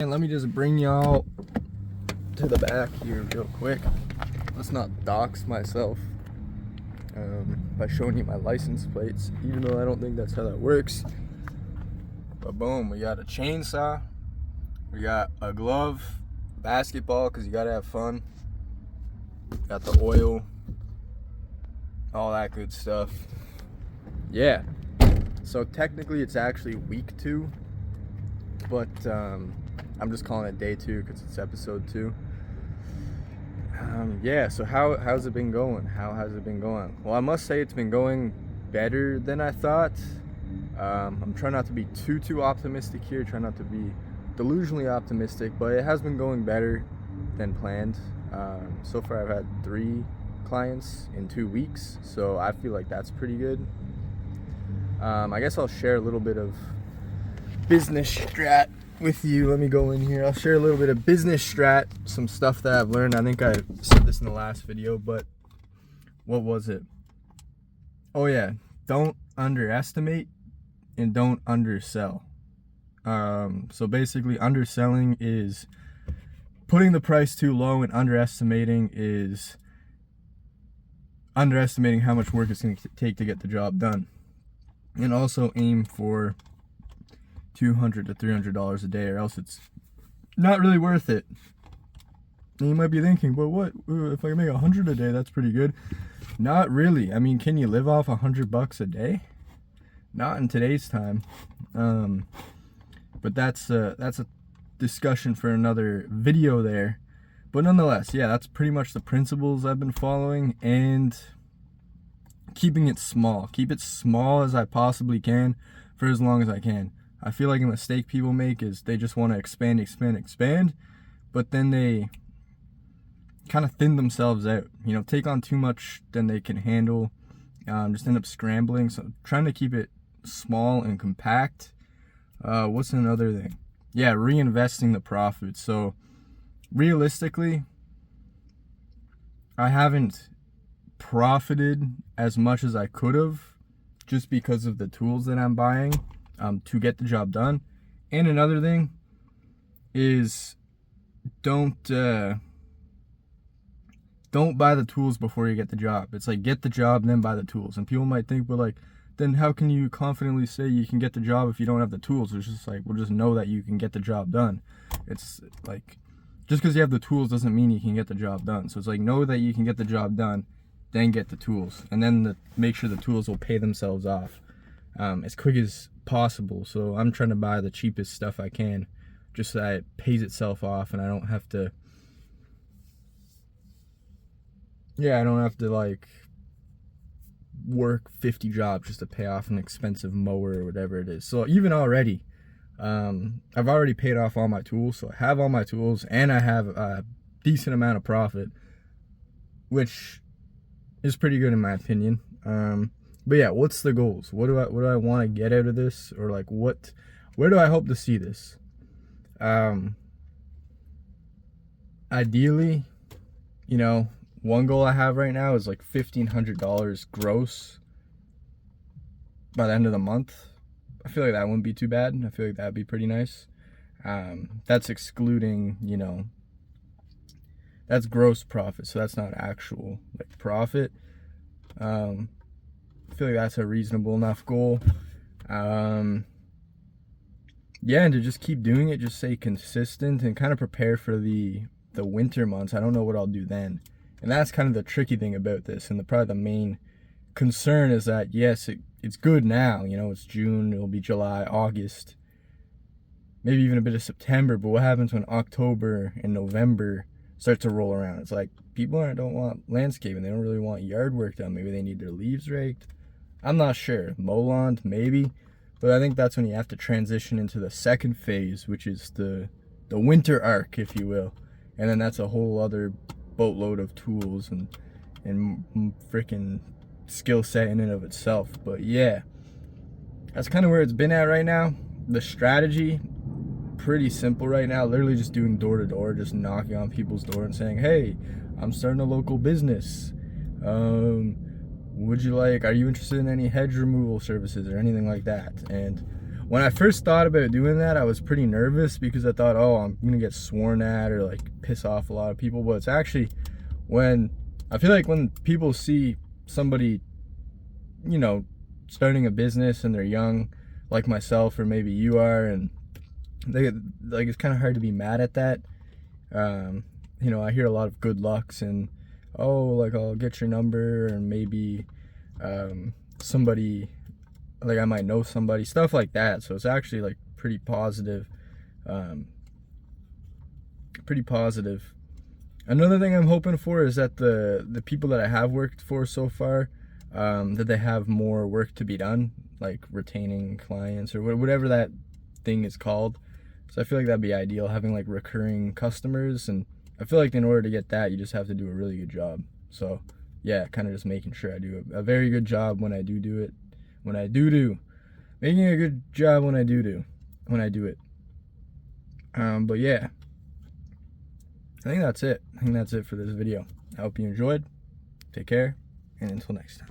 And let me just bring y'all to the back here real quick. Let's not dox myself by showing you my license plates, even though I don't think that's how that works. But boom, we got a chainsaw, we got a glove, basketball because you gotta have fun, got the oil, all that good stuff. Yeah, so technically it's actually week 2, but I'm just calling it day 2 because it's episode 2. Yeah, so how's it been going? How has it been going? Well, I must say it's been going better than I thought. I'm trying not to be too optimistic here, trying not to be delusionally optimistic, but it has been going better than planned. So far I've had 3 clients in 2 weeks, so I feel like that's pretty good. I guess I'll share a little bit of business strat with you. Let me go in here. I'll share a little bit of business strat, some stuff that I've learned. I think I said this in the last video, but what was it? Oh yeah, don't underestimate and don't undersell. So basically underselling is putting the price too low, and underestimating is underestimating how much work it's going to take to get the job done. And also aim for $200 to $300 a day, or else it's not really worth it. And you might be thinking, but what if I make $100 a day? That's pretty good. Not really. I mean, can you live off $100 a day? Not in today's time. But that's a discussion for another video there. But nonetheless, yeah, that's pretty much the principles I've been following, and keeping it small. Keep it small as I possibly can for as long as I can. I feel like a mistake people make is they just want to expand, but then they kind of thin themselves out. You know, take on too much than they can handle. Just end up scrambling. So trying to keep it small and compact. What's another thing? Yeah, reinvesting the profits. So realistically, I haven't profited as much as I could have, just because of the tools that I'm buying to get the job done. And another thing is don't buy the tools before you get the job. It's like, get the job, then buy the tools. And people might think, well, like, then how can you confidently say you can get the job if you don't have the tools? It's just like, well, just know that you can get the job done. It's like, just because you have the tools doesn't mean you can get the job done. So it's like, know that you can get the job done, then get the tools, and then make sure the tools will pay themselves off as quick as possible. So I'm trying to buy the cheapest stuff I can, just so that it pays itself off, and I don't have to like work 50 jobs just to pay off an expensive mower or whatever it is. So even already, I've already paid off all my tools, so I have all my tools, and I have a decent amount of profit, which is pretty good in my opinion. But yeah, what's the goals? What do I want to get out of this? Or like, where do I hope to see this? Ideally, you know, one goal I have right now is like $1,500 gross by the end of the month. I feel like that wouldn't be too bad. I feel like that'd be pretty nice. That's excluding, you know, that's gross profit, so that's not actual like profit. I feel like that's a reasonable enough goal. Yeah, and to just keep doing it, just stay consistent and kind of prepare for the winter months. I don't know what I'll do then. And that's kind of the tricky thing about this, and probably the main concern is that, yes, it's good now, you know, it's June, it'll be July, August, maybe even a bit of September, but what happens when October and November start to roll around? It's like, people don't want landscaping, they don't really want yard work done, maybe they need their leaves raked. I'm not sure, mow lawn, maybe, but I think that's when you have to transition into the second phase, which is the winter arc, if you will, and then that's a whole other boatload of tools and freaking skill set in and of itself. But yeah, that's kind of where it's been at right now. The strategy, pretty simple right now, literally just doing door to door, just knocking on people's door and saying, hey, I'm starting a local business, are you interested in any hedge removal services or anything like that? And when I first thought about doing that, I was pretty nervous because I thought, oh, I'm gonna get sworn at or like piss off a lot of people. But it's actually when I feel like when people see somebody, you know, starting a business and they're young, like myself or maybe you are, and they like, it's kind of hard to be mad at that. You know, I hear a lot of good lucks and, oh, like, I'll get your number, and maybe somebody, like I might know somebody, stuff like that. So it's actually like pretty positive. Pretty positive. Another thing I'm hoping for is that the people that I have worked for so far, that they have more work to be done, like retaining clients or whatever that thing is called. So I feel like that'd be ideal, having like recurring customers, and I feel like in order to get that, you just have to do a really good job. So yeah, kind of just making sure I do a very good job when I do it. When I do making a good job when I do it. But yeah, I think that's it. I think that's it for this video. I hope you enjoyed. Take care, and until next time.